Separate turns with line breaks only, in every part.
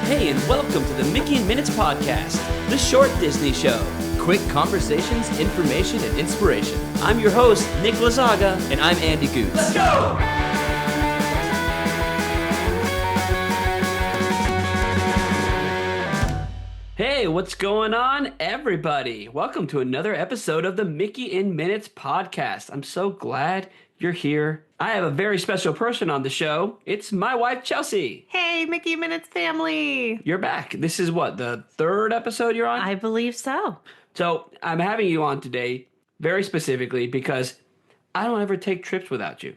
Hey, and welcome to the Mickey and Minutes podcast, the short Disney show.
Quick conversations, information, and inspiration.
I'm your host, Nick Lazaga.
And I'm Andy Goots.
Let's go! Hey, what's going on, everybody? Welcome to another episode of the Mickey in Minutes podcast. I'm so glad you're here. I have a very special person on the show. It's my wife, Chelsea.
Hey, Mickey Minutes family.
You're back. This is what, the third episode you're on?
I believe so.
So I'm having you on today very specifically because I don't ever take trips without you.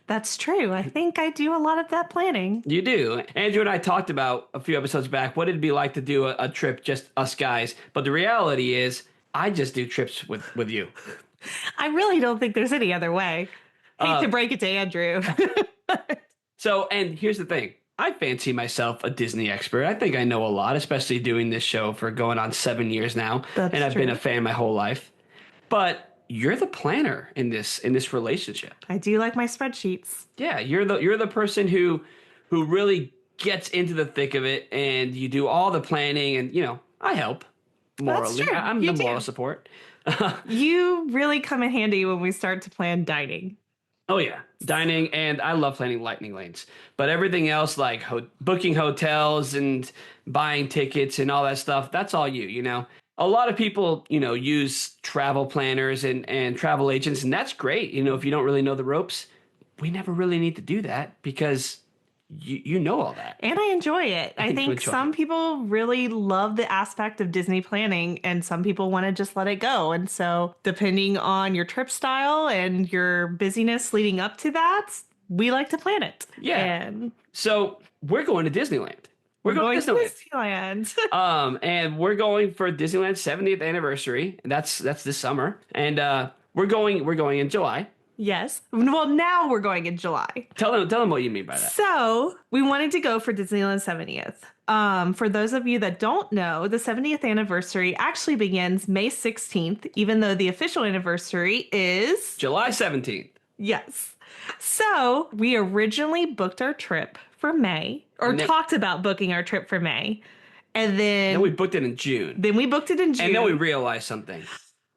That's true. I think I do a lot of that planning.
You do. Andrew and I talked about a few episodes back what it'd be like to do a trip, just us guys. But the reality is I just do trips with you.
I really don't think there's any other way. Hate to break it to Andrew.
So, and here's the thing. I fancy myself a Disney expert. I think I know a lot, especially doing this show for going on 7 years now.
That's
and I've
true.
been a fan my whole life. But you're the planner in this relationship.
I do like my spreadsheets.
Yeah, you're the person who really gets into the thick of it, and you do all the planning, and I help morally.
That's true.
I'm
You
the
do.
moral support.
You really come in handy when we start to plan dining.
Oh yeah, dining, and I love planning lightning lanes. But everything else, like booking hotels and buying tickets and all that stuff, that's all you. A lot of people, use travel planners and travel agents, and that's great. If you don't really know the ropes, we never really need to do that because you know all that.
And I enjoy it. I
you
think
enjoy
some
it.
people really love the aspect of Disney planning, and some people want to just let it go. And so, depending on your trip style and your busyness leading up to that, we like to plan it.
Yeah.
And
So we're going to Disneyland. We're going to
Disneyland.
And we're going for Disneyland's 70th anniversary. And that's this summer. And we're going in July.
Yes. Well, now we're going in July.
Tell them what you mean by that.
So we wanted to go for Disneyland 70th. For those of you that don't know, the 70th anniversary actually begins May 16th, even though the official anniversary is
July 17th.
Yes. So we originally booked our trip for May, or
And then-
talked about booking our trip for May. And then
Then we booked it in June.
we booked it in June.
And then we realized something.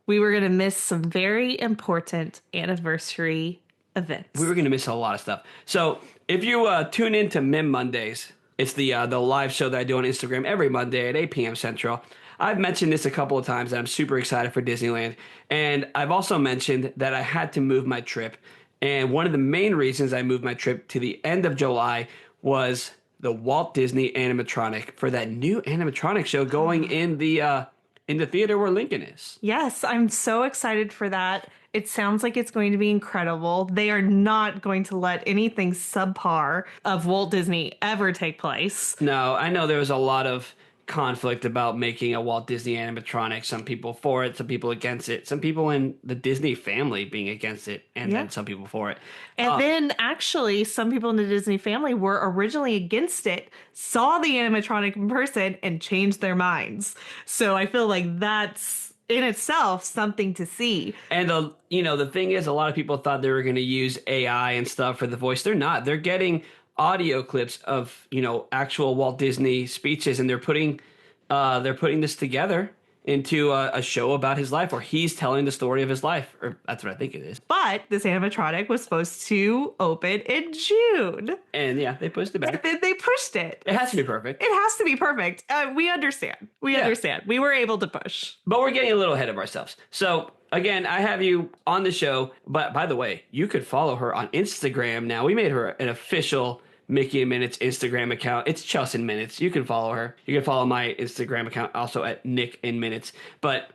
We were going to miss some very important anniversary events.
We were going to miss a lot of stuff. So if you tune in to Mim Mondays, it's the live show that I do on Instagram every Monday at 8 p.m. Central. I've mentioned this a couple of times that I'm super excited for Disneyland. And I've also mentioned that I had to move my trip. And one of the main reasons I moved my trip to the end of July was the Walt Disney animatronic for that new animatronic show going in the theater where Lincoln is.
Yes, I'm so excited for that. It sounds like it's going to be incredible. They are not going to let anything subpar of Walt Disney ever take place.
No, I know there was a lot of conflict about making a Walt Disney animatronic. Some people for it, some people against it, some people in the Disney family being against it, and
Yeah.
then some people for it.
And then actually some people in the Disney family were originally against it, saw the animatronic in person, and changed their minds. So I feel like that's in itself something to see.
And the thing is, a lot of people thought they were going to use AI and stuff for the voice. They're not. They're getting audio clips of actual Walt Disney speeches, and they're putting this together into a show about his life, or he's telling the story of his life, or that's what I think it is.
But this animatronic was supposed to open in June.
And yeah, they pushed it
And
back.
then they pushed it.
It has to be perfect.
It has to be perfect. We understand. We
Yeah.
understand. We were able to push.
But we're getting a little ahead of ourselves. So, again, I have you on the show. But by the way, you could follow her on Instagram now. We made her an official Mickey and Minutes Instagram account. It's Chelsea in Minutes. You can follow her. You can follow my Instagram account also at Nick in Minutes. But,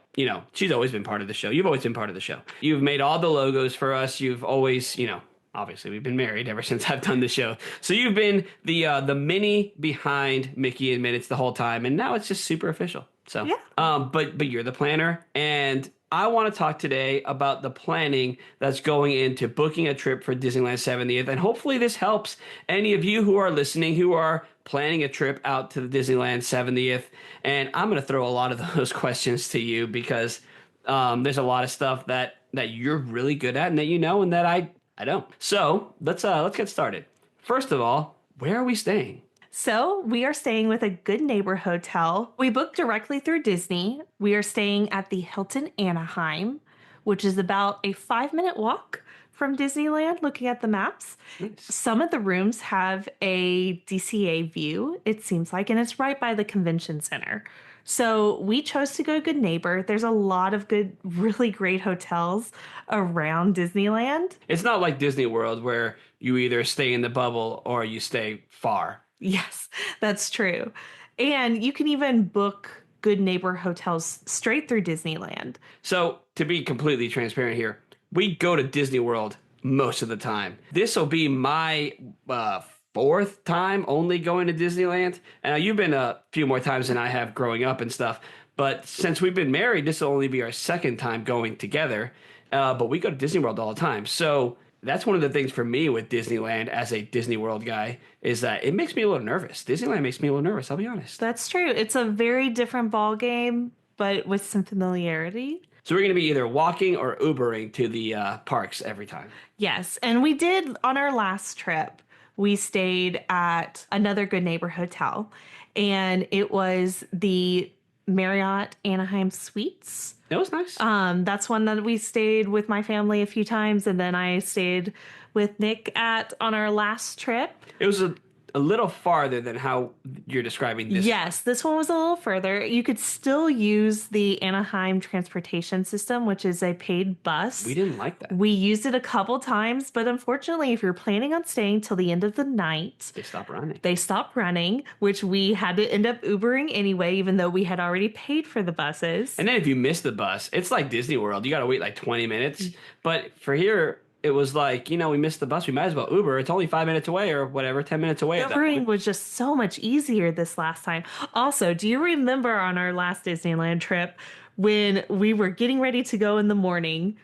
she's always been part of the show. You've always been part of the show. You've made all the logos for us. You've always, obviously we've been married ever since I've done the show. So you've been the mini behind Mickey in Minutes the whole time. And now it's just super official. So,
Yeah.
But you're the planner, and I want to talk today about the planning that's going into booking a trip for Disneyland 70th. And hopefully this helps any of you who are listening, who are planning a trip out to the Disneyland 70th. And I'm going to throw a lot of those questions to you because there's a lot of stuff that you're really good at and that and that I don't. So let's get started. First of all, where are we staying?
So we are staying with a Good Neighbor Hotel. We booked directly through Disney. We are staying at the Hilton Anaheim, which is about a 5-minute walk from Disneyland, looking at the maps.
Nice.
Some of the rooms have a DCA view, it seems like, and it's right by the convention center. So we chose to go Good Neighbor. There's a lot of good, really great hotels around Disneyland.
It's not like Disney World where you either stay in the bubble or you stay far.
Yes, that's true. And you can even book Good Neighbor hotels straight through Disneyland.
So, to be completely transparent here, we go to Disney World most of the time. This will be my fourth time only going to Disneyland. And you've been a few more times than I have growing up and stuff. But since we've been married, this will only be our second time going together. But we go to Disney World all the time. So that's one of the things for me with Disneyland as a Disney World guy is that it makes me a little nervous. Disneyland makes me a little nervous, I'll be honest.
That's true. It's a very different ball game, but with some familiarity.
So we're going to be either walking or Ubering to the parks every time.
Yes. And we did on our last trip, we stayed at another Good Neighbor hotel, and it was the Marriott Anaheim Suites.
It was nice.
That's one that we stayed with my family a few times, and then I stayed with Nick at on our last trip.
It was a little farther than how you're describing this.
Yes, this one was a little further. You could still use the Anaheim transportation system, which is a paid bus.
We didn't like that.
We used it a couple times, but unfortunately, if you're planning on staying till the end of the night,
They stopped running.
they stopped running, which we had to end up Ubering anyway, even though we had already paid for the buses.
And then if you miss the bus, it's like Disney World. You got to wait like 20 minutes. But for here, it was like, we missed the bus. We might as well Uber. It's only 5 minutes away or whatever, 10 minutes away. at that
Ubering
point.
was just so much easier this last time. Also, do you remember on our last Disneyland trip when we were getting ready to go in the morning,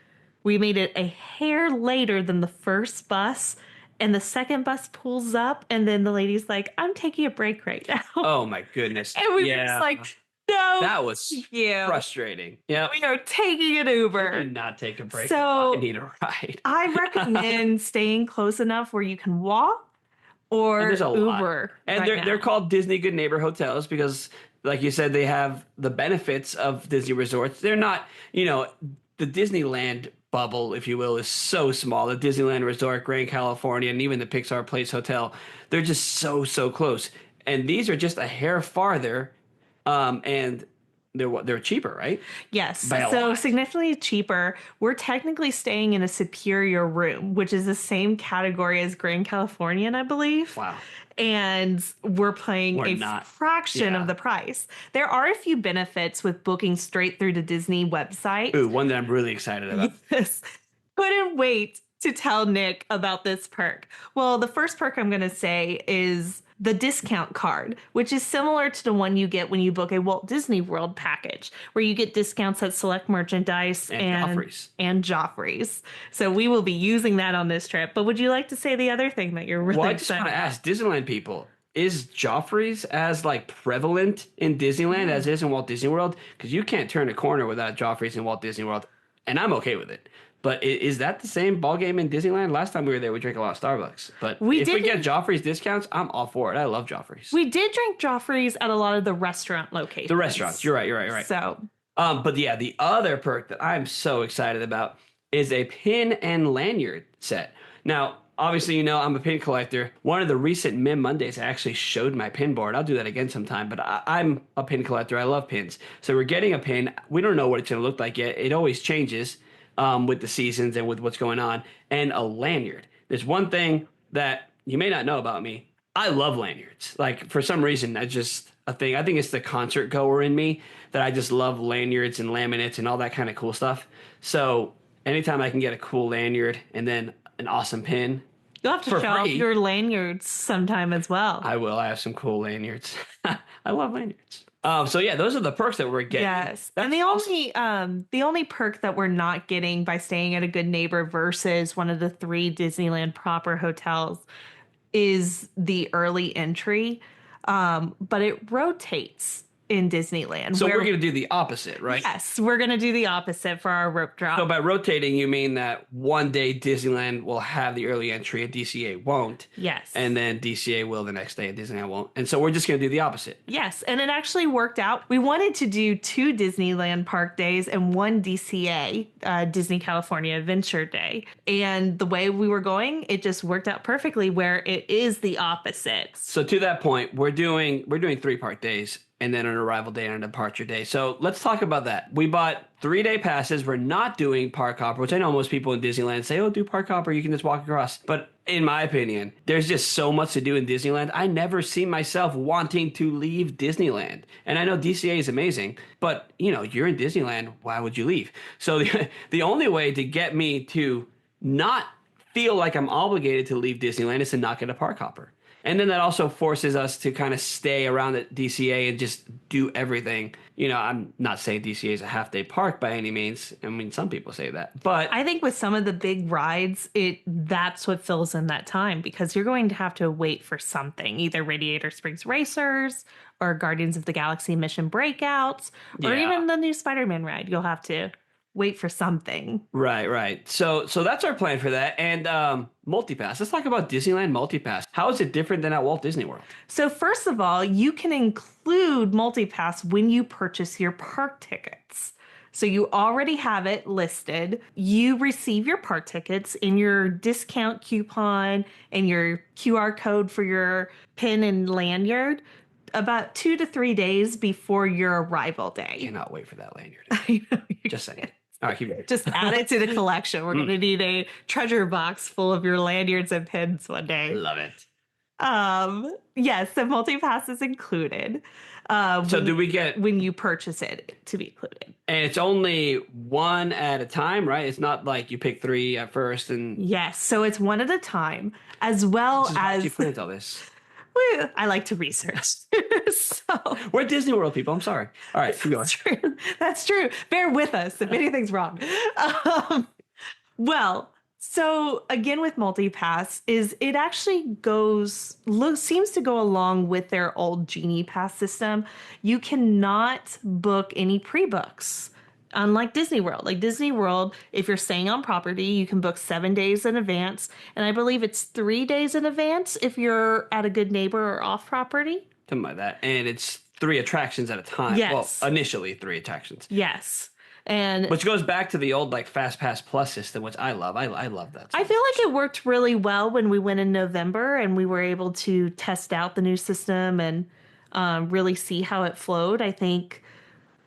we made it a hair later than the first bus, and the second bus pulls up, and then the lady's like, I'm taking a break right now.
Oh my goodness.
And we were just like, no,
that was
thank you.
frustrating. Yeah.
We are taking an Uber.
Did not take a break.
So-
I need a ride.
I recommend staying close enough where you can walk or
And there's a lot.
Uber.
And
right
they're
now.
called Disney Good Neighbor hotels because, like you said, they have the benefits of Disney resorts. They're not, the Disneyland bubble, if you will, is so small. The Disneyland Resort, Grand California, and even the Pixar Place Hotel, they're just so close. And these are just a hair farther, and they're cheaper, right?
Yes.
By a
So
lot.
significantly cheaper. We're technically staying in a superior room, which is the same category as Grand Californian, I believe.
Wow.
And we're paying
We're
a
not.
fraction
Yeah.
of the price. There are a few benefits with booking straight through the Disney website.
Ooh, one that I'm really excited about.
Yes. Couldn't wait to tell Nick about this perk. Well, the first perk I'm going to say is the discount card, which is similar to the one you get when you book a Walt Disney World package, where you get discounts at select merchandise
And Joffrey's.
and Joffrey's. So we will be using that on this trip. But would you like to say the other thing that you're really
Well, I just
excited
want to
about?
ask Disneyland people, is Joffrey's as prevalent in Disneyland as it is in Walt Disney World? Because you can't turn a corner without Joffrey's in Walt Disney World, and I'm okay with it. But is that the same ball game in Disneyland? Last time we were there, we drank a lot of Starbucks. But if we
didn't-
get Joffrey's discounts, I'm all for it. I love Joffrey's.
We did drink Joffrey's at a lot of the restaurant locations.
The restaurants. You're right.
So
But yeah, the other perk that I'm so excited about is a pin and lanyard set. Now, obviously, I'm a pin collector. One of the recent Mim Mondays, I actually showed my pin board. I'll do that again sometime, but I'm a pin collector. I love pins. So we're getting a pin. We don't know what it's going to look like yet. It always changes with the seasons and with what's going on. And a lanyard. There's one thing that you may not know about me. I love lanyards. For some reason, that's just a thing. I think it's the concert goer in me that I just love lanyards and laminates and all that kind of cool stuff. So anytime I can get a cool lanyard and then an awesome pin,
you'll have to
for
show off
free.
your lanyards sometime as well.
I will. I have some cool lanyards. I love lanyards. So yeah, those are the perks that we're getting.
Yes.
That's
And the
awesome.
only perk that we're not getting by staying at a Good Neighbor versus one of the 3 Disneyland proper hotels is the early entry. But it rotates in Disneyland.
So we're going to do the opposite, right?
Yes, we're going to do the opposite for our rope drop.
So by rotating, you mean that one day Disneyland will have the early entry and DCA won't.
Yes.
And then DCA will the next day and Disneyland won't. And so we're just going to do the opposite.
Yes, and it actually worked out. We wanted to do 2 Disneyland Park days and 1 DCA, Disney California Adventure Day. And the way we were going, it just worked out perfectly where it is the opposite.
So to that point, we're doing 3 park days and then an arrival day and a departure day. So let's talk about that. We bought 3-day passes. We're not doing park hopper, which I know most people in Disneyland say, oh, do park hopper. You can just walk across. But in my opinion, there's just so much to do in Disneyland. I never see myself wanting to leave Disneyland. And I know DCA is amazing, but you're in Disneyland. Why would you leave? So the only way to get me to not feel like I'm obligated to leave Disneyland is to not get a park hopper. And then that also forces us to kind of stay around at DCA and just do everything. I'm not saying DCA is a half-day park by any means. I mean, some people say that. But
I think with some of the big rides, that's what fills in that time because you're going to have to wait for something, either Radiator Springs Racers or Guardians of the Galaxy Mission Breakouts or even the new Spider-Man ride. You'll have to wait for something.
Right. So that's our plan for that. And MultiPass. Let's talk about Disneyland MultiPass. How is it different than at Walt Disney World?
So first of all, you can include MultiPass when you purchase your park tickets. So you already have it listed. You receive your park tickets in your discount coupon and your QR code for your pin and lanyard about 2 to 3 days before your arrival day.
Cannot wait for that lanyard.
I know.
Just saying. All right, keep going.
Just add it to the collection. We're going to need a treasure box full of your lanyards and pins one day.
Love it.
Yes, the MultiPass is included.
So do we get...
When you purchase it to be included.
And it's only one at a time, right? It's not like you pick 3 at first and...
Yes, so it's one at a time, as well as...
You put into all this.
I like to research. So
we're at Disney World, people. I'm sorry. All right, keep going.
That's true. Bear with us if anything's wrong. So again with MultiPass is it actually seems to go along with their old Genie Pass system. You cannot book any pre-books. Unlike Disney World. Like Disney World, if you're staying on property, you can book 7 days in advance. And I believe it's 3 days in advance if you're at a good neighbor or off property.
Something like that. And it's 3 attractions at a time.
Yes.
Well, initially 3 attractions.
Yes. And
which goes back to the old Fast Pass Plus system, which I love. I love that.
I feel like it worked really well when we went in November and we were able to test out the new system and really see how it flowed. I think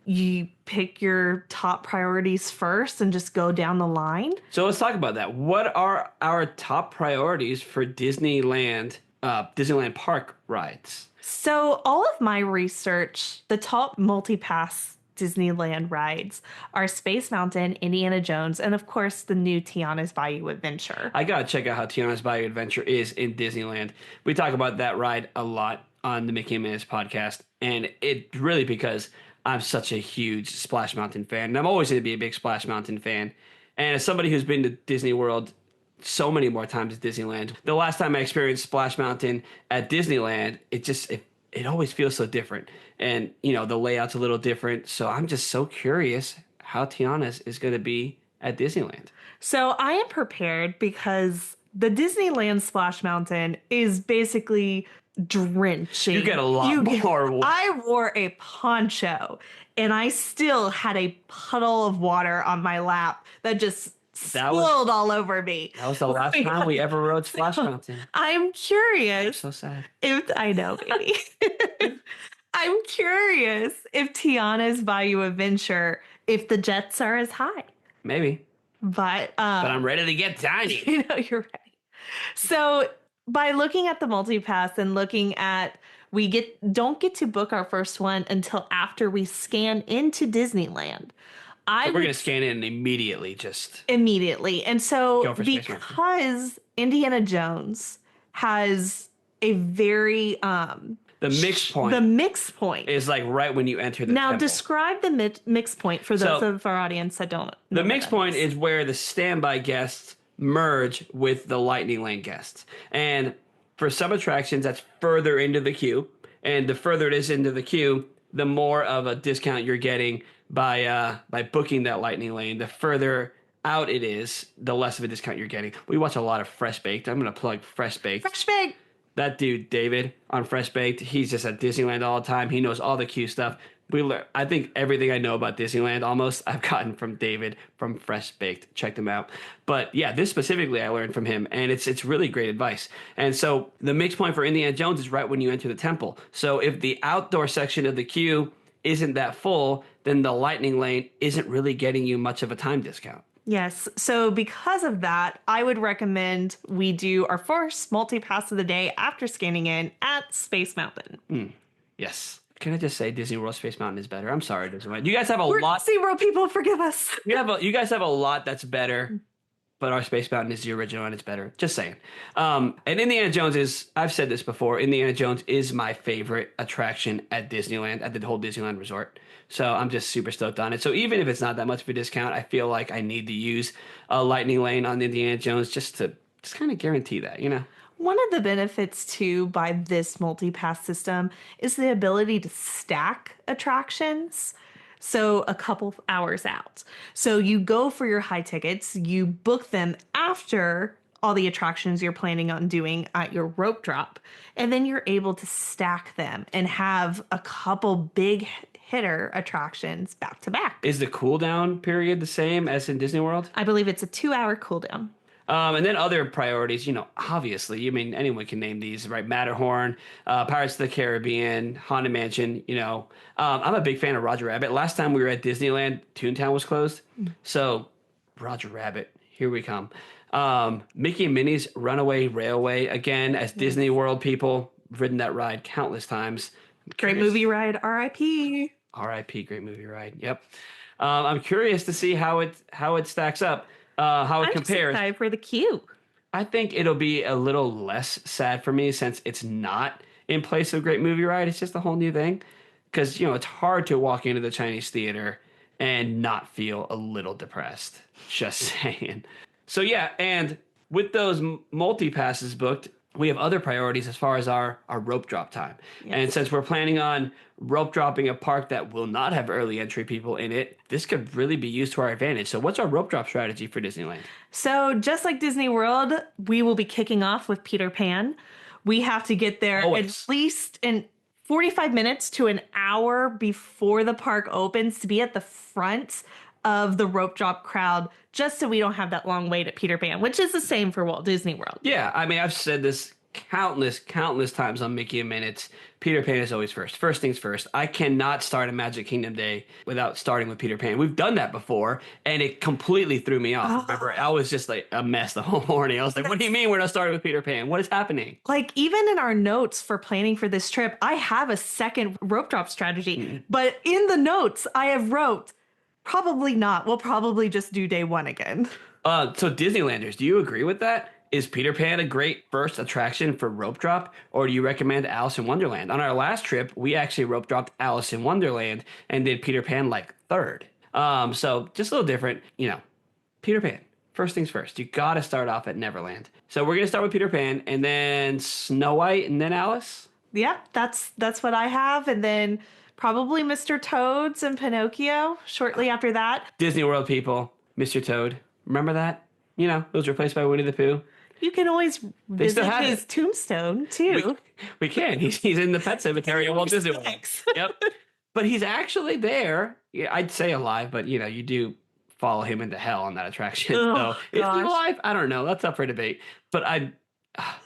you pick your top priorities first and just go down the line.
So let's talk about that. What are our top priorities for Disneyland Park rides?
So all of my research, the top MultiPass Disneyland rides are Space Mountain, Indiana Jones, and of course the new Tiana's Bayou Adventure.
I gotta check out how Tiana's Bayou Adventure is in Disneyland. We talk about that ride a lot on the Mickey and Minutes podcast, and it really because I'm such a huge Splash Mountain fan, and I'm always going to be a big Splash Mountain fan. And as somebody who's been to Disney World so many more times at Disneyland, the last time I experienced Splash Mountain at Disneyland, it always feels so different. And, the layout's a little different. So I'm just so curious how Tiana's is going to be at Disneyland.
So I am prepared because the Disneyland Splash Mountain is basically drenching.
You get a lot more water.
I wore a poncho and I still had a puddle of water on my lap that just spilled all over me.
That was the last time we ever rode Splash Mountain.
I'm curious.
So sad.
I know, baby. I'm curious if Tiana's Bayou Adventure, if the jets are as high.
Maybe.
But
I'm ready to get tiny.
You're ready. So by looking at the MultiPass and looking at we don't get to book our first one until after we scan into Disneyland.
We're going to scan in immediately,
And so because Indiana Jones has a very
the mix point.
The mix point
is right when you enter the temple.
Describe the mix point for those of our audience that don't know.
The mix point is where the standby guests merge with the Lightning Lane guests. And for some attractions, that's further into the queue. And the further it is into the queue, the more of a discount you're getting by booking that lightning lane. The further out it is, the less of a discount you're getting. We watch a lot of Fresh Baked. I'm gonna plug Fresh Baked.
Fresh Bake.
That dude David on Fresh Baked, he's just at Disneyland all the time. He knows all the cute stuff. I think everything I know about Disneyland almost I've gotten from David from Fresh Baked. Check them out. But yeah, this specifically I learned from him, and it's really great advice. And so the mix point for Indiana Jones is right when you enter the temple. So if the outdoor section of the queue isn't that full, then the lightning lane isn't really getting you much of a time discount.
Yes. So because of that, I would recommend we do our first multi-pass of the day after scanning in at Space Mountain.
Yes. Can I just say Disney World Space Mountain is better? I'm sorry, Disneyland. You guys have a
We're
lot.
SeaWorld people, forgive us.
You guys have a lot that's better, but our Space Mountain is the original and it's better. Just saying. And Indiana Jones is, I've said this before, Indiana Jones is my favorite attraction at Disneyland, at the whole Disneyland resort. So I'm just super stoked on it. So even if it's not that much of a discount, I feel like I need to use a lightning lane on Indiana Jones just to kind of guarantee that, you know?
One of the benefits too by this multi-pass system is the ability to stack attractions. So a couple hours out. So you go for your high tickets, you book them after all the attractions you're planning on doing at your rope drop, and then you're able to stack them and have a couple big hitter attractions back to back.
Is the cooldown period the same as in Disney World?
I believe it's a 2-hour cooldown.
And then other priorities, you know, obviously, I mean, anyone can name these, right? Matterhorn, Pirates of the Caribbean, Haunted Mansion, you know. I'm a big fan of Roger Rabbit. Last time we were at Disneyland, Toontown was closed. So, Roger Rabbit, here we come. Mickey and Minnie's Runaway Railway, again, as Disney World people, ridden that ride countless times.
Great movie ride, R.I.P.
R.I.P. Great movie ride. Yep. I'm curious to see how it stacks up. How it compares.
I'm excited for the queue.
I think it'll be a little less sad for me since it's not in place of Great Movie Ride. It's just a whole new thing. Because, you know, it's hard to walk into the Chinese theater and not feel a little depressed. Just saying. So, yeah, and with those multi-passes booked, we have other priorities as far as our rope drop time. Yes. And since we're planning on rope dropping a park that will not have early entry people in it, this could really be used to our advantage. So what's our rope drop strategy for Disneyland?
So just like Disney World, we will be kicking off with Peter Pan. We have to get there at least in 45 minutes to an hour before the park opens to be at the front of the rope drop crowd, just so we don't have that long wait at Peter Pan, which is the same for Walt Disney World.
Yeah, I mean, I've said this countless times on Mickey and Minutes. Peter Pan is always first. First things first. I cannot start a Magic Kingdom day without starting with Peter Pan. We've done that before, and it completely threw me off. Remember, I was just like a mess the whole morning. I was like, what do you mean we're not starting with Peter Pan? What is happening?
Like, even in our notes for planning for this trip, I have a second rope drop strategy. But in the notes, I have wrote, probably not. We'll probably just do day one again.
So Disneylanders, do you agree with that? Is Peter Pan a great first attraction for rope drop, or do you recommend Alice in Wonderland? On our last trip, we actually rope dropped Alice in Wonderland and did Peter Pan like third. So just a little different, you know. Peter Pan, first things first. You got to start off at Neverland. So we're going to start with Peter Pan and then Snow White and then Alice?
Yeah, that's what I have. And then probably Mr. Toad's and Pinocchio shortly after that.
Disney World people, Mr. Toad. Remember that? You know, it was replaced by Winnie the Pooh.
You can always visit his tombstone, too.
We can. He's in the pet cemetery at Walt Disney World. Yep. But he's actually there. Yeah, I'd say alive, but, you know, you do follow him into hell on that attraction.
Oh,
so is he alive? I don't know. That's up for debate. But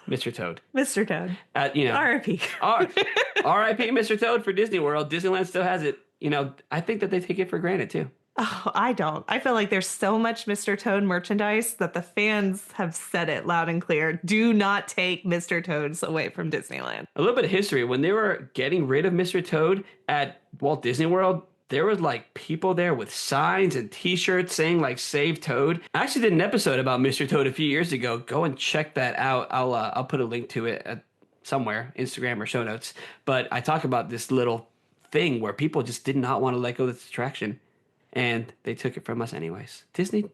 Mr. Toad.
Mr. Toad.
You know,
R.I.P.
R.I.P. Mr. Toad for Disney World. Disneyland still has it. You know, I think that they take it for granted, too.
Oh, I don't. I feel like there's so much Mr. Toad merchandise that the fans have said it loud and clear. Do not take Mr. Toads away from Disneyland.
A little bit of history. When they were getting rid of Mr. Toad at Walt Disney World, there was like people there with signs and t-shirts saying like save Toad. I actually did an episode about Mr. Toad a few years ago. Go and check that out. I'll put a link to it somewhere, Instagram or show notes. But I talk about this little thing where people just did not want to let go of this attraction. And they took it from us anyways. Disney,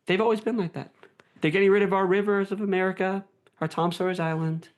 they've always been like that. They're getting rid of our rivers of America, our Tom Sawyer's Island.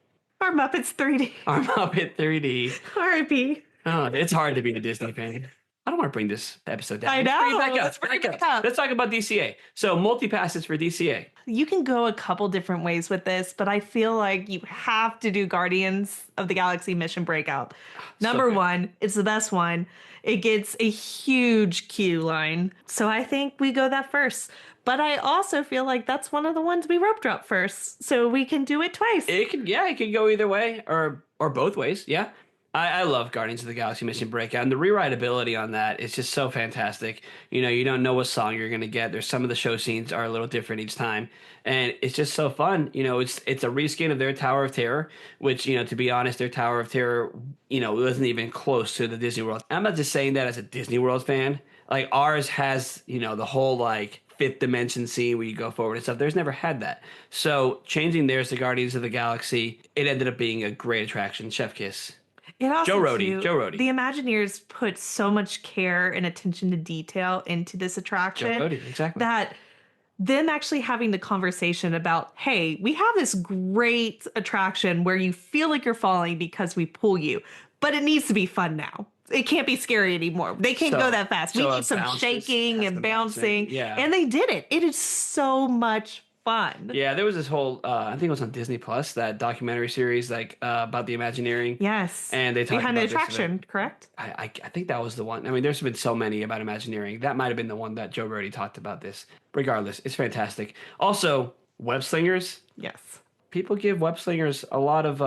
Our Muppets 3D.
Our Muppet 3D.
R.I.P.
Oh, it's hard to be a Disney fan. I don't want to bring this episode down.
I
Let's bring it
know.
back up.
Let's bring it back up.
Let's talk about DCA. So multi-passes for DCA.
You can go a couple different ways with this, but I feel like you have to do Guardians of the Galaxy Mission Breakout. Number
good.
one, it's the best one. It gets a huge queue line. So I think we go that first. But I also feel like that's one of the ones we rope drop first. So we can do it twice.
It could go either way or both ways. Yeah. I love Guardians of the Galaxy Mission Breakout, and the rewritability on that is just so fantastic. You don't know what song you're going to get. There's some of the show scenes are a little different each time, and it's just so fun. It's a reskin of their Tower of Terror, which, to be honest, their Tower of Terror, wasn't even close to the Disney World. I'm not just saying that as a Disney World fan. Like, ours has, the whole, like, fifth dimension scene where you go forward and stuff. There's never had that. So changing theirs to Guardians of the Galaxy, it ended up being a great attraction. Chef kiss.
It also
Joe Rohde.
The Imagineers put so much care and attention to detail into this attraction.
Joe Rohde, exactly.
That them actually having the conversation about, hey, we have this great attraction where you feel like you're falling because we pull you, but it needs to be fun now. It can't be scary anymore. They can't go that fast. We need some shaking and bouncing.
Yeah.
And they did it. It is so much fun.
Yeah, there was this whole, I think it was on Disney Plus, that documentary series about the Imagineering.
Yes.
And they talked
behind
about
the attraction, correct?
I think that was the one. I mean, there's been so many about Imagineering. That might have been the one that Joe Rohde talked about this. Regardless, it's fantastic. Also, web slingers.
Yes.
People give web slingers a lot of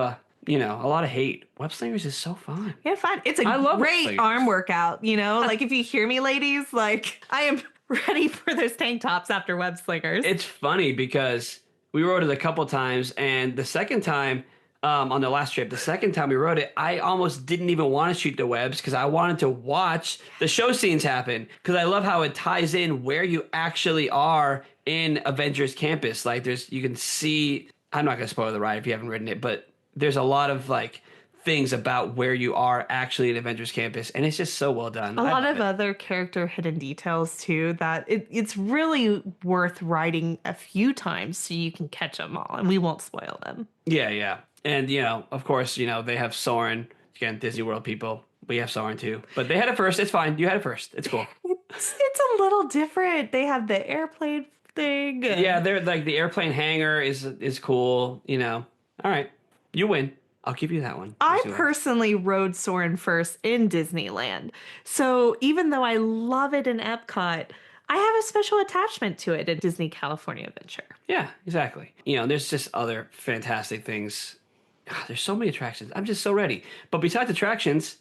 hate. Web slingers is so fun.
Yeah, fun. It's
I love
great arm workout, like if you hear me, ladies, like I am ready for those tank tops after web slingers.
It's funny because we rode it a couple times, and the second time, on the last trip, the second time we rode it, I almost didn't even want to shoot the webs because I wanted to watch the show scenes happen, because I love how it ties in where you actually are in Avengers Campus. Like, you can see, I'm not going to spoil the ride if you haven't ridden it, but there's a lot of like things about where you are actually in Avengers Campus, and it's just so well done.
A lot of other character hidden details too, that it's really worth riding a few times so you can catch them all, and we won't spoil them.
Yeah. And, of course, they have Soarin'. Again, Disney World people. We have Soarin' too. But they had it first. It's fine. You had it first. It's cool.
It's a little different. They have the airplane thing.
Yeah, they're like, the airplane hangar is cool. All right. You win. I'll give you that one.
I personally rode Soarin' first in Disneyland. So even though I love it in Epcot, I have a special attachment to it at Disney California Adventure.
Yeah, exactly. There's just other fantastic things. God, there's so many attractions. I'm just so ready. But besides attractions,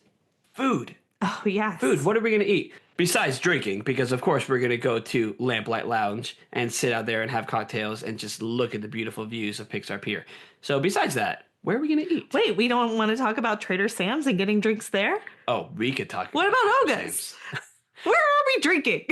food.
Oh, yes.
Food. What are we going to eat? Besides drinking, because of course we're going to go to Lamplight Lounge and sit out there and have cocktails and just look at the beautiful views of Pixar Pier. So besides that, where are we going to eat?
Wait, we don't want to talk about Trader Sam's and getting drinks there?
Oh, we could talk
What about Oga's? Where are we drinking?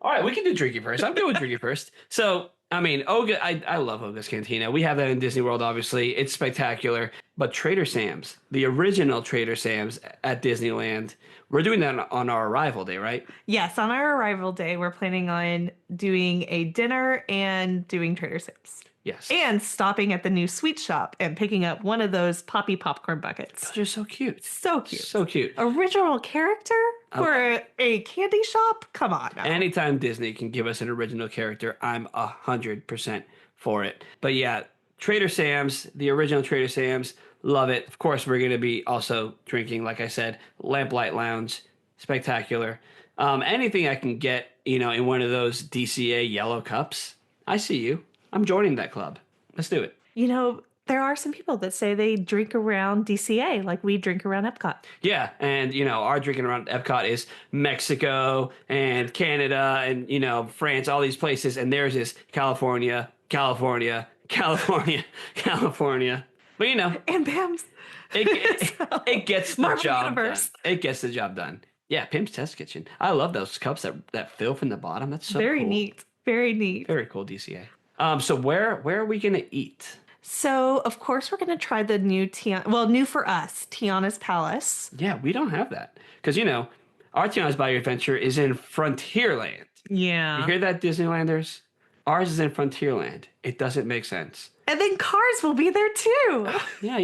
All right, we can do drinking first. I'm doing drinking first. So, I mean, Oga, I love Oga's Cantina. We have that in Disney World, obviously. It's spectacular. But Trader Sam's, the original Trader Sam's at Disneyland, we're doing that on our arrival day, right?
Yes, on our arrival day, we're planning on doing a dinner and doing Trader Sam's.
Yes.
And stopping at the new sweet shop and picking up one of those poppy popcorn buckets.
Those are so cute.
So cute.
So cute.
Original character for a candy shop? Come on now.
Anytime Disney can give us an original character, I'm 100% for it. But yeah, Trader Sam's, the original Trader Sam's, love it. Of course, we're going to be also drinking, like I said, Lamplight Lounge, spectacular. Anything I can get, in one of those DCA yellow cups, I see you. I'm joining that club. Let's do it.
There are some people that say they drink around DCA like we drink around Epcot.
Yeah, and our drinking around Epcot is Mexico and Canada and France, all these places, and theirs is California. But
And Pam's.
it gets the
Marvel
job
Universe.
done. It gets the job done. Yeah, Pim's Test Kitchen. I love those cups that fill from the bottom. That's so
Very
cool.
neat. Very neat.
Very cool, DCA. So where are we gonna eat?
So, of course, we're going to try the new new for us, Tiana's Palace.
Yeah, we don't have that. Because, our Tiana's Bayou Adventure is in Frontierland.
Yeah.
You hear that, Disneylanders? Ours is in Frontierland. It doesn't make sense.
And then Cars will be there too.
Yeah,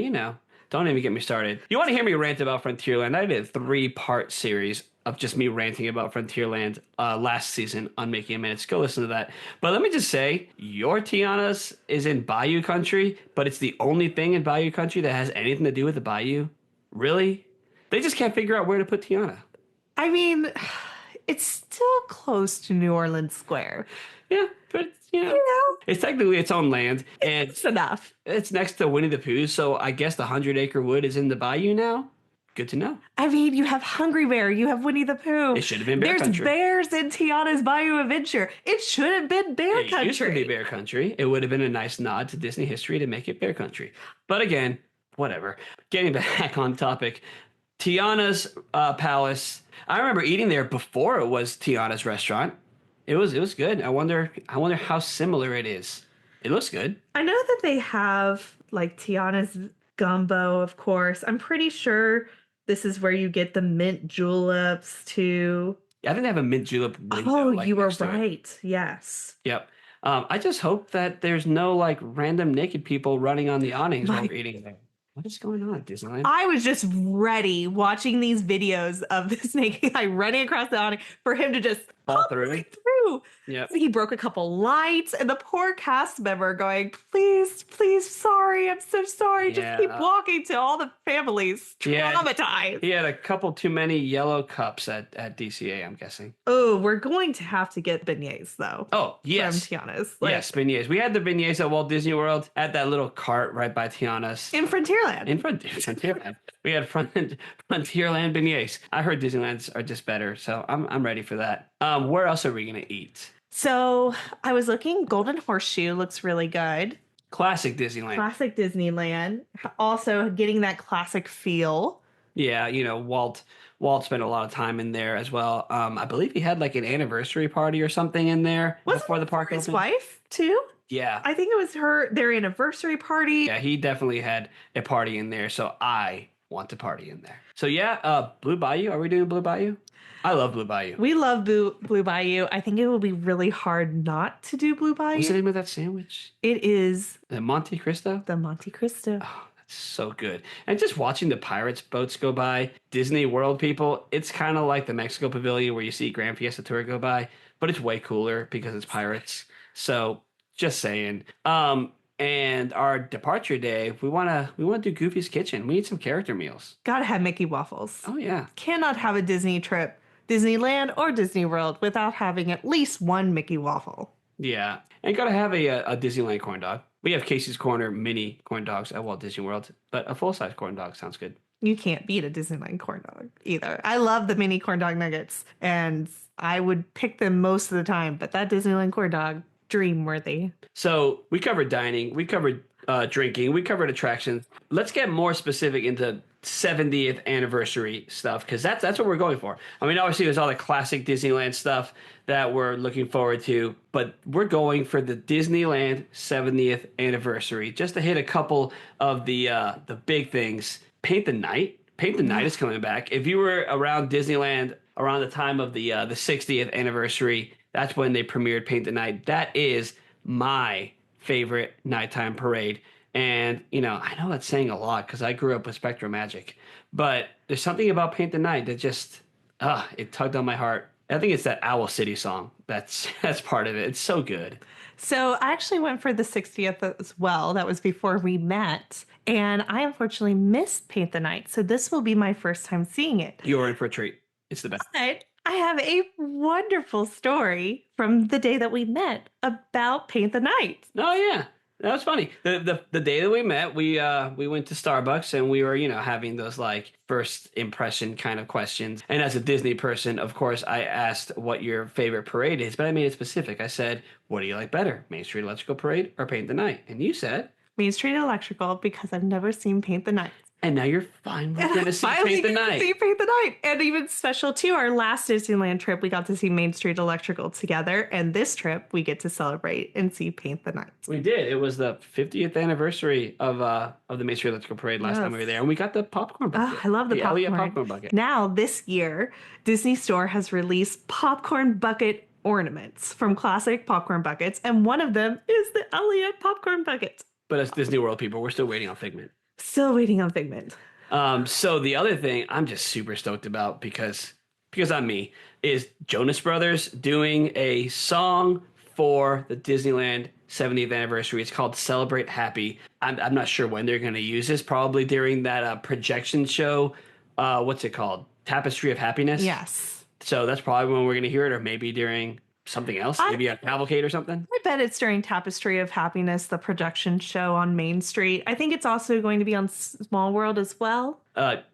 Don't even get me started. You want to hear me rant about Frontierland? I did a 3-part series of just me ranting about Frontierland last season on Making a Minutes. Go listen to that. But let me just say, your Tiana's is in Bayou Country, but it's the only thing in Bayou Country that has anything to do with the Bayou. Really? They just can't figure out where to put Tiana.
I mean, it's still close to New Orleans Square.
Yeah, but it's technically its own land, and
It's enough.
it's next to Winnie the Pooh, so I guess the 100-acre wood is in the Bayou now. Good to know.
I mean, you have Hungry Bear, you have Winnie the Pooh.
It should have been Bear
There's
Country.
bears in Tiana's Bayou Adventure. It should have been Bear
It
Country.
used to be Bear Country. It would have been a nice nod to Disney history to make it Bear Country. But again, whatever. Getting back on topic, Tiana's Palace. I remember eating there before it was Tiana's restaurant. It was good. I wonder how similar it is. It looks good.
I know that they have like Tiana's gumbo, of course. I'm pretty sure this is where you get the mint juleps too.
I think they have a mint julep window.
Oh,
like,
you were
next to it.
right. Yes.
Yep. I just hope that there's no like random naked people running on the awnings while
Like-
we're eating there. What is going on at Disneyland?
I was just ready watching these videos of this naked guy running across the awning for him to just
Fall
pop
through.
right through.
Yep.
He broke a couple lights, and the poor cast member going, please, please, sorry, I'm so sorry.
Yeah.
Just keep walking to all the families
Yeah.
traumatized.
He had a couple too many yellow cups at DCA, I'm guessing.
Oh, we're going to have to get beignets, though.
Oh, yes.
From Tiana's.
Yes, beignets. We had the beignets at Walt Disney World at that little cart right by Tiana's.
In Frontierland.
In Frontierland. We had Frontierland beignets. I heard Disneyland's are just better, so I'm ready for that. Where else are we gonna eat?
So I was looking, Golden Horseshoe looks really good.
Classic Disneyland.
Classic Disneyland. Also getting that classic feel.
Yeah, Walt spent a lot of time in there as well. I believe he had like an anniversary party or something in there before the park
His
opened.
wife, too?
Yeah.
I think it was their anniversary party.
Yeah, he definitely had a party in there, so I want to party in there. So yeah, Blue Bayou. Are we doing Blue Bayou? I love Blue Bayou.
We love Blue Bayou. I think it will be really hard not to do Blue Bayou.
What's the name of that sandwich?
It is
The Monte Cristo?
the Monte Cristo.
Oh, that's so good. And just watching the Pirates boats go by, Disney World people, it's kind of like the Mexico Pavilion where you see Grand Fiesta Tour go by, but it's way cooler because it's pirates. So just saying. And our departure day, we wanna do Goofy's Kitchen. We need some character meals.
Gotta have Mickey waffles.
Oh yeah.
Cannot have a Disney trip, Disneyland or Disney World, without having at least one Mickey waffle.
Yeah. And gotta have a Disneyland corn dog. We have Casey's Corner mini corn dogs at Walt Disney World, but a full-size corn dog sounds good.
You can't beat a Disneyland corn dog either. I love the mini corn dog nuggets, and I would pick them most of the time, but that Disneyland corn dog, dream worthy.
So we covered dining, we covered drinking, we covered attractions. Let's get more specific into 70th anniversary stuff, because that's what we're going for. I mean, obviously there's all the classic Disneyland stuff that we're looking forward to, but we're going for the Disneyland 70th anniversary, just to hit a couple of the big things. Paint the Night. Paint the Night is coming back. If you were around Disneyland around the time of the 60th anniversary, that's when they premiered Paint the Night. That is my favorite nighttime parade. And, I know that's saying a lot because I grew up with Spectrum Magic, but there's something about Paint the Night that just, it tugged on my heart. I think it's that Owl City song. That's part of it. It's so good.
So I actually went for the 60th as well. That was before we met. And I unfortunately missed Paint the Night. So this will be my first time seeing it.
You're in for a treat. It's the best.
But I have a wonderful story from the day that we met about Paint the Night.
Oh, yeah. That was funny. The day that we met, we went to Starbucks and we were, having those like first impression kind of questions. And as a Disney person, of course, I asked what your favorite parade is, but I made it specific. I said, what do you like better, Main Street Electrical Parade or Paint the Night? And you said
Main Street Electrical, because I've never seen Paint the Night.
and now you're finally going to see
Finally
Paint the
get to
Night.
see Paint the Night. And even special too, our last Disneyland trip, we got to see Main Street Electrical together. And this trip, we get to celebrate and see Paint the Night.
We did. It was the 50th anniversary of the Main Street Electrical Parade last time we were there, and we got the popcorn bucket.
I love the popcorn.
Elliott popcorn bucket.
Now, this year, Disney Store has released popcorn bucket ornaments from classic popcorn buckets, and one of them is the Elliott popcorn bucket.
But as Disney World people, we're still waiting on Figment.
Still waiting on Figment.
So the other thing I'm just super stoked about because I'm me is Jonas Brothers doing a song for the Disneyland 70th anniversary. It's called Celebrate Happy. I'm not sure when they're going to use this. Probably during that projection show. What's it called? Tapestry of Happiness.
Yes.
So that's probably when we're going to hear it, or maybe during something else, maybe a cavalcade or something.
I bet it's during Tapestry of Happiness, the production show on Main Street. I think it's also going to be on Small World as well.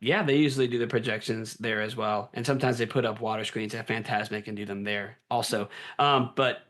Yeah, they usually do the projections there as well, and sometimes they put up water screens at Fantasmic and do them there also. But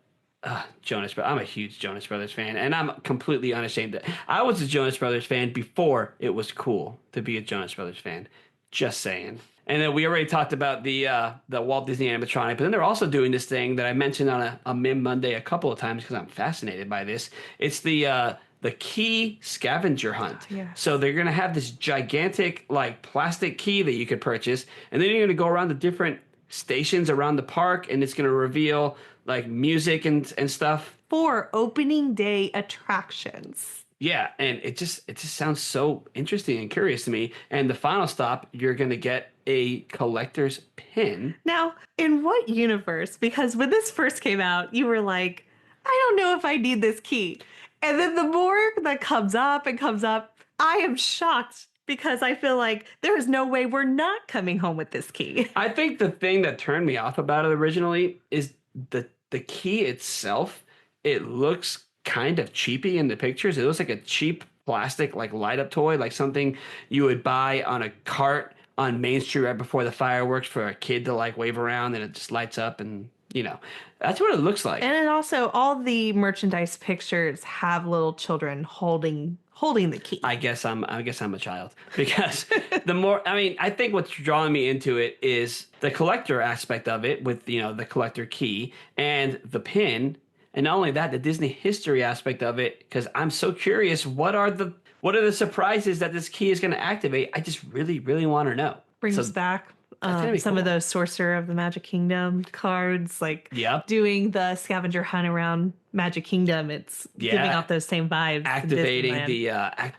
Jonas, I'm a huge Jonas Brothers fan, and I'm completely unashamed that I was a Jonas Brothers fan before it was cool to be a Jonas Brothers fan. Just saying. And then we already talked about the Walt Disney animatronic, but then they're also doing this thing that I mentioned on a Mim Monday a couple of times because I'm fascinated by this. It's the key scavenger hunt.
Yeah.
So they're gonna have this gigantic like plastic key that you could purchase, and then you're gonna go around the different stations around the park, and it's gonna reveal like music and stuff.
4 opening day attractions.
Yeah, and it just sounds so interesting and curious to me. And the final stop, you're gonna get a collector's pin.
Now, in what universe? Because when this first came out, you were like, I don't know if I need this key. And then the more that comes up and comes up, I am shocked because I feel like there is no way we're not coming home with this key.
I think the thing that turned me off about it originally is the key itself. It looks kind of cheapy in the pictures. It looks like a cheap plastic like light up toy, like something you would buy on a cart on Main Street right before the fireworks for a kid to like wave around, and it just lights up, and that's what it looks like.
And then also all the merchandise pictures have little children holding the key.
I guess I'm a child because I think what's drawing me into it is the collector aspect of it with the collector key and the pin. And not only that, the Disney history aspect of it, because I'm so curious, what are the surprises that this key is going to activate? I just really, really want to know.
Brings back some of those Sorcerer of the Magic Kingdom cards, like doing the scavenger hunt around Magic Kingdom. It's giving off those same vibes.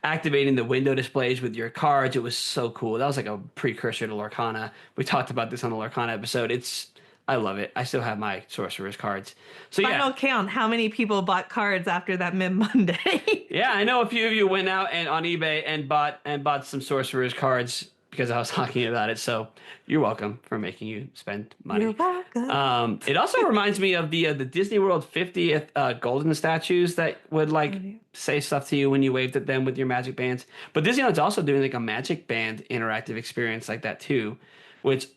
Activating the window displays with your cards. It was so cool. That was like a precursor to Lorcana. We talked about this on the Lorcana episode. I love it. I still have my Sorcerer's cards. So
Final count. How many people bought cards after that Mim Monday?
Yeah, I know a few of you went out and on eBay and bought some Sorcerer's cards because I was talking about it. So you're welcome for making you spend money.
You're welcome.
It also reminds me of the Disney World 50th golden statues that would say stuff to you when you waved at them with your magic bands. But Disneyland's also doing like a magic band interactive experience like that too, which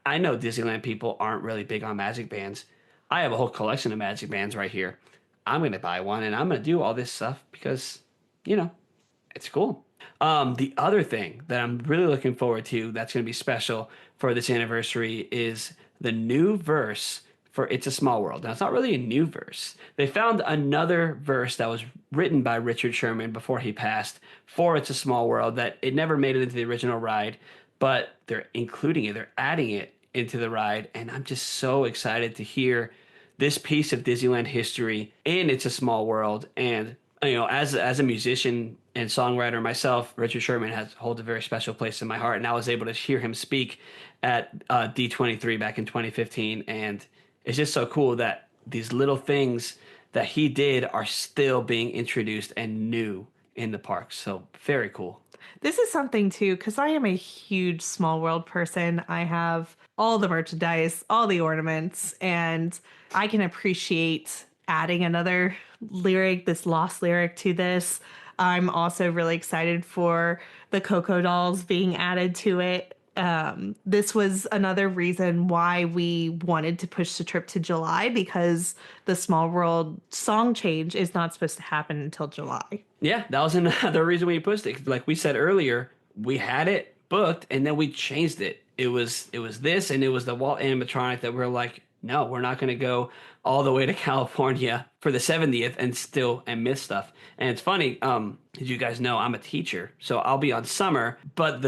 I know Disneyland people aren't really big on magic bands. I have a whole collection of magic bands right here. I'm going to buy one and I'm going to do all this stuff because, it's cool. The other thing that I'm really looking forward to that's going to be special for this anniversary is the new verse for It's a Small World. Now, it's not really a new verse. They found another verse that was written by Richard Sherman before he passed for It's a Small World that it never made it into the original ride. But they're including it, they're adding it into the ride, and I'm just so excited to hear this piece of Disneyland history in It's a Small World. And as a musician and songwriter myself, Richard Sherman holds a very special place in my heart, and I was able to hear him speak at D23 back in 2015, and it's just so cool that these little things that he did are still being introduced and new in the parks. So very cool.
This is something too, because I am a huge Small World person. I have all the merchandise, all the ornaments, and I can appreciate adding another lyric, this lost lyric to this. I'm also really excited for the Coco dolls being added to it. This was another reason why we wanted to push the trip to July, because the Small World song change is not supposed to happen until July.
Yeah, that was another reason we pushed it. Like we said earlier, we had it booked and then we changed it. It was this, and it was the Walt animatronic that we're like, no, we're not going to go all the way to California for the 70th and miss stuff. And it's funny, as you guys know, I'm a teacher, so I'll be on summer, but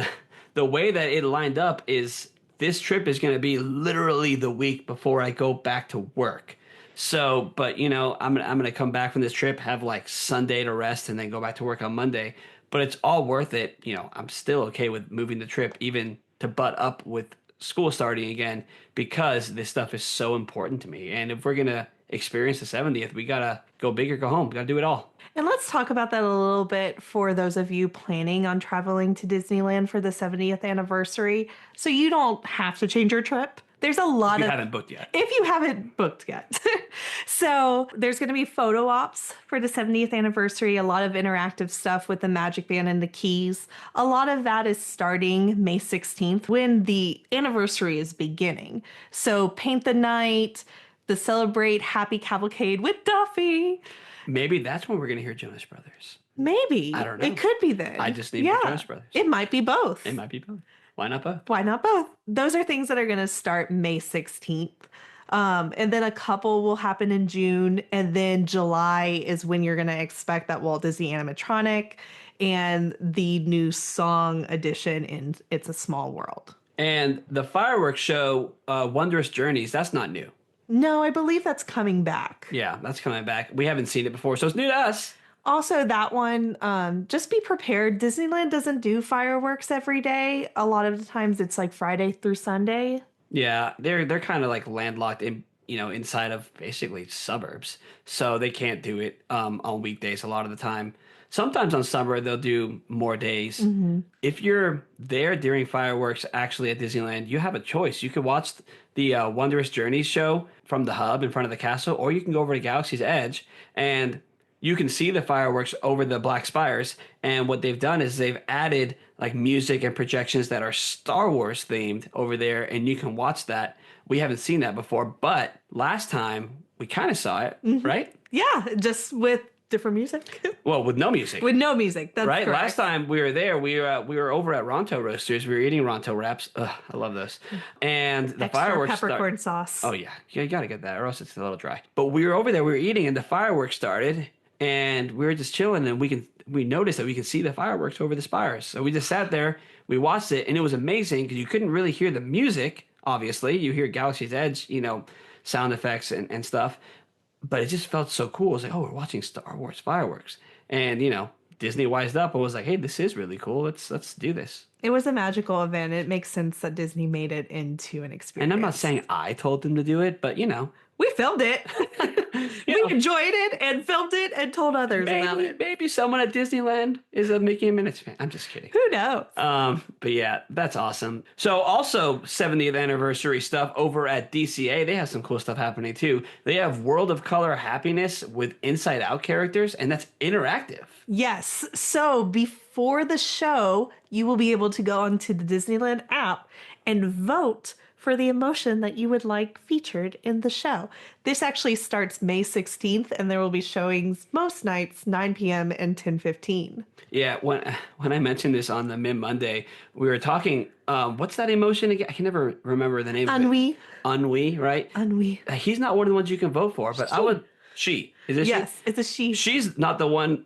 the way that it lined up is this trip is going to be literally the week before I go back to work. So, but I'm going to come back from this trip, have like Sunday to rest, and then go back to work on Monday. but it's all worth it. I'm still okay with moving the trip even to butt up with school starting again because this stuff is so important to me. And if we're going to experience the 70th, we got to go big or go home. We got to do it all.
And let's talk about that a little bit for those of you planning on traveling to Disneyland for the 70th anniversary. So you don't have to change your trip. There's a lot
You
of
haven't booked yet.
if you haven't booked yet. So there's going to be photo ops for the 70th anniversary, a lot of interactive stuff with the Magic Band and the keys. A lot of that is starting May 16th when the anniversary is beginning. So paint the night, the celebrate happy cavalcade with Duffy.
Maybe that's when we're going to hear Jonas Brothers.
Maybe.
I don't know.
It could be then.
I just need more Jonas Brothers.
It might be both.
It might be both. Why not both?
Why not both? Those are things that are going to start May 16th. And then a couple will happen in June. And then July is when you're going to expect that Walt Disney animatronic and the new song edition in It's a Small World.
And the fireworks show, Wondrous Journeys, that's not new.
No, I believe that's coming back.
Yeah, that's coming back. We haven't seen it before, so it's new to us.
Also, that one, just be prepared. Disneyland doesn't do fireworks every day. A lot of the times it's like Friday through Sunday.
Yeah, they're kind of like landlocked in inside of basically suburbs, so they can't do it on weekdays a lot of the time. Sometimes on summer they'll do more days.
Mm-hmm.
If you're there during fireworks, actually at Disneyland, you have a choice. You could watch the Wondrous Journeys show from the hub in front of the castle, or you can go over to Galaxy's Edge and you can see the fireworks over the Black Spires. And what they've done is they've added like music and projections that are Star Wars themed over there, and you can watch that. We haven't seen that before, but last time we kind of saw it, right?
Yeah, just with different music.
Well, with no music.
With no music. That's
right.
correct.
Last time we were there, we were over at Ronto Roasters. We were eating Ronto wraps. Ugh, I love those. And the
Extra
fireworks
peppercorn sauce.
Oh yeah, you gotta get that, or else it's a little dry. But we were over there, we were eating, and the fireworks started, and we were just chilling, and we noticed that we could see the fireworks over the spires. So we just sat there, we watched it, and it was amazing because you couldn't really hear the music. Obviously, you hear Galaxy's Edge, sound effects and stuff. But it just felt so cool. It was like, oh, we're watching Star Wars fireworks. And, Disney wised up and was like, hey, this is really cool. Let's do this.
It was a magical event. It makes sense that Disney made it into an experience.
And I'm not saying I told them to do it, but,
we filmed it. We enjoyed it and filmed it and told others about it.
Maybe someone at Disneyland is a Mickey and Minutes fan. I'm just kidding.
Who knows?
But yeah, that's awesome. So also 70th anniversary stuff over at DCA. They have some cool stuff happening too. They have World of Color Happiness with Inside Out characters, and that's interactive.
Yes. So before the show, you will be able to go onto the Disneyland app and vote for the emotion that you would like featured in the show. This actually starts May 16th, and there will be showings most nights, 9 p.m. and 10:15.
Yeah, when I mentioned this on the Mid Monday, we were talking, what's that emotion again? I can never remember the name
Ennui.
of it. Ennui, right?
Ennui.
He's not one of the ones you can vote for, but she. Is it
Yes, it's a she.
She's not one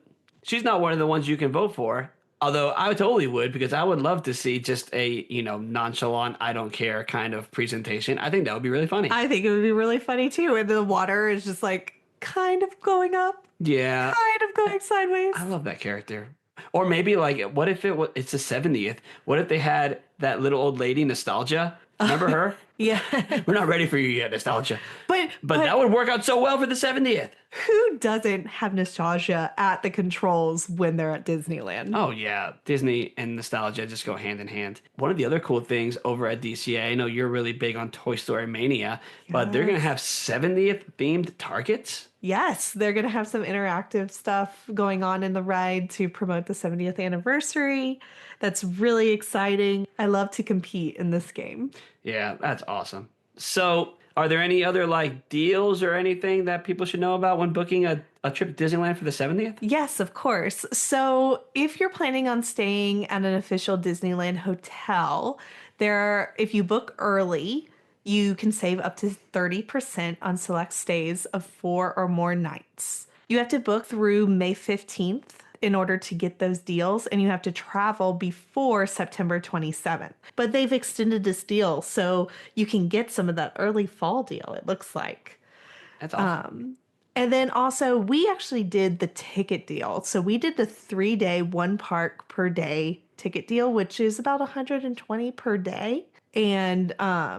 of the ones you can vote for. Although I totally would, because I would love to see just a, nonchalant, I don't care kind of presentation. I think that would be really funny.
I think it would be really funny too. And the water is just like kind of going up,
Yeah.
kind of going sideways.
I love that character. Or maybe like, what if it's the 70th? What if they had that little old lady, Nostalgia? Remember her?
Yeah.
We're not ready for you yet, Nostalgia.
But
that would work out so well for the 70th.
who doesn't have nostalgia at the controls when they're at Disneyland?
Oh, yeah. Disney and nostalgia just go hand in hand. One of the other cool things over at DCA, I know you're really big on Toy Story Mania, but they're going to have 70th themed Targets.
Yes, they're going to have some interactive stuff going on in the ride to promote the 70th anniversary. That's really exciting. I love to compete in this game.
Yeah, that's awesome. So, are there any other deals or anything that people should know about when booking a trip to Disneyland for the 70th?
Yes, of course. So if you're planning on staying at an official Disneyland hotel, if you book early, you can save up to 30% on select stays of 4 or more nights. You have to book through May 15th in order to get those deals, and you have to travel before September 27th. But they've extended this deal, so you can get some of that early fall deal, it looks like.
That's awesome.
And then also, we actually did the ticket deal. So we did the 3-day, one park per day ticket deal, which is about 120 per day. And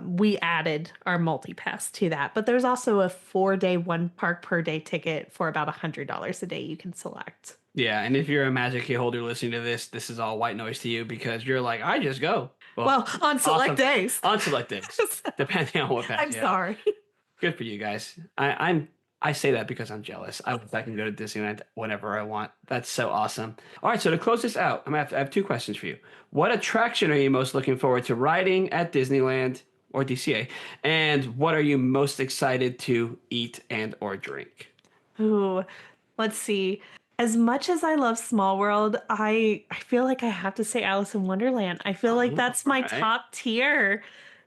we added our multi-pass to that. But there's also a 4-day, one park per day ticket for about $100 a day you can select.
Yeah, and if you're a Magic Key holder listening to this is all white noise to you because you're like, I just go.
Well, on select days.
On select days, depending on what pass.
I'm sorry.
Good for you guys. I say that because I'm jealous. I can go to Disneyland whenever I want. That's so awesome. All right, so to close this out, I have 2 questions for you. What attraction are you most looking forward to riding at Disneyland or DCA? And what are you most excited to eat and or drink?
Ooh, let's see. As much as I love Small World, I feel like I have to say Alice in Wonderland. I feel like that's my top tier.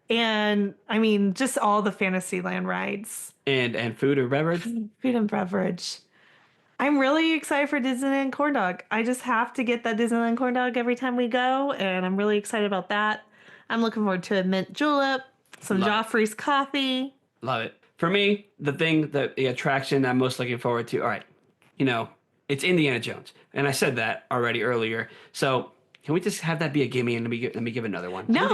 And I mean, just all the Fantasyland rides.
And food or beverage?
Food and beverage. I'm really excited for Disneyland Corn Dog. I just have to get that Disneyland Corn Dog every time we go, and I'm really excited about that. I'm looking forward to a mint julep, some Joffrey's coffee.
Love it. For me, the attraction I'm most looking forward to, all right, it's Indiana Jones. And I said that already earlier. So can we just have that be a gimme and let me give another one?
No.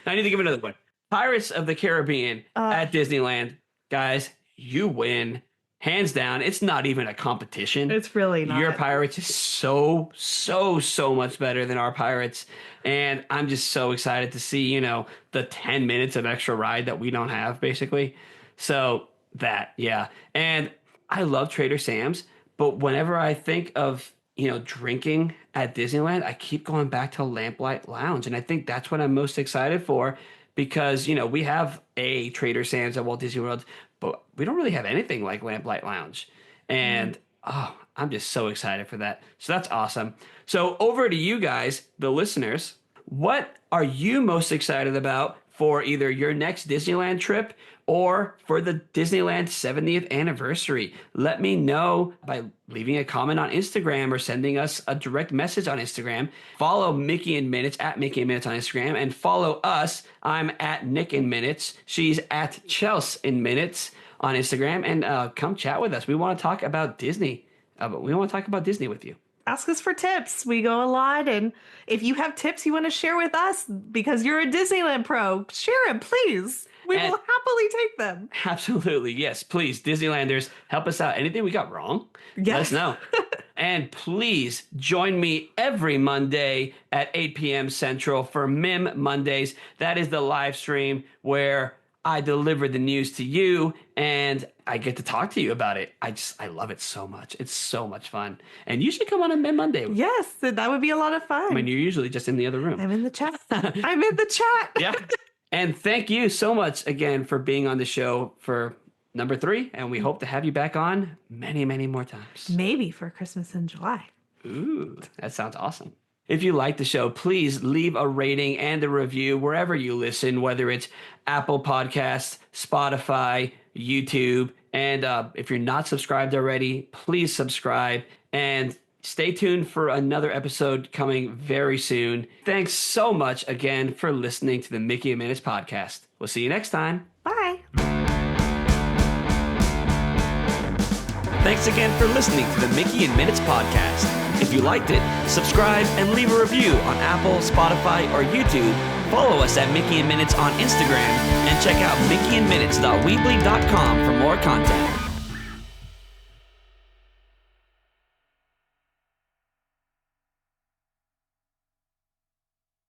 I need to give another one. Pirates of the Caribbean at Disneyland. Guys, you win. Hands down. It's not even a competition.
It's really not.
Your Pirates is so much better than our Pirates. And I'm just so excited to see, the 10 minutes of extra ride that we don't have, basically. So that, yeah. And I love Trader Sam's. But whenever I think of, drinking at Disneyland, I keep going back to Lamplight Lounge. And I think that's what I'm most excited for because, we have a Trader Sam's at Walt Disney World, but we don't really have anything like Lamplight Lounge. And, I'm just so excited for that. So that's awesome. So over to you guys, the listeners. What are you most excited about for either your next Disneyland trip or for the Disneyland 70th anniversary? Let me know by leaving a comment on Instagram or sending us a direct message on Instagram. Follow Mickey in Minutes at Mickey in Minutes on Instagram and follow us. I'm at Nick in Minutes. She's at Chelsea in Minutes on Instagram and come chat with us. We want to talk about Disney. We want to talk about Disney with you.
Ask us for tips. We go a lot. And if you have tips you want to share with us because you're a Disneyland pro, share them, please. We will happily take them.
Absolutely. Yes, please. Disneylanders, help us out. Anything we got wrong?
Yes.
Let us know. And please join me every Monday at 8 p.m. Central for MIM Mondays. That is the live stream where I deliver the news to you and I get to talk to you about it. I love it so much. It's so much fun. And you should come on a MIM Monday.
Yes, that would be a lot of fun.
I mean, you're usually just in the other room.
I'm in the chat. I'm in the chat.
Yeah. And thank you so much again for being on the show for number 3. And we hope to have you back on many, many more times.
Maybe for Christmas in July.
Ooh, that sounds awesome. If you like the show, please leave a rating and a review wherever you listen, whether it's Apple Podcasts, Spotify, YouTube. And if you're not subscribed already, please subscribe and stay tuned for another episode coming very soon. Thanks so much again for listening to the Mickey in Minutes podcast. We'll see you next time.
Bye.
Thanks again for listening to the Mickey in Minutes podcast. If you liked it, subscribe and leave a review on Apple, Spotify, or YouTube. Follow us at Mickey in Minutes on Instagram and check out mickeyinminutes.weebly.com for more content.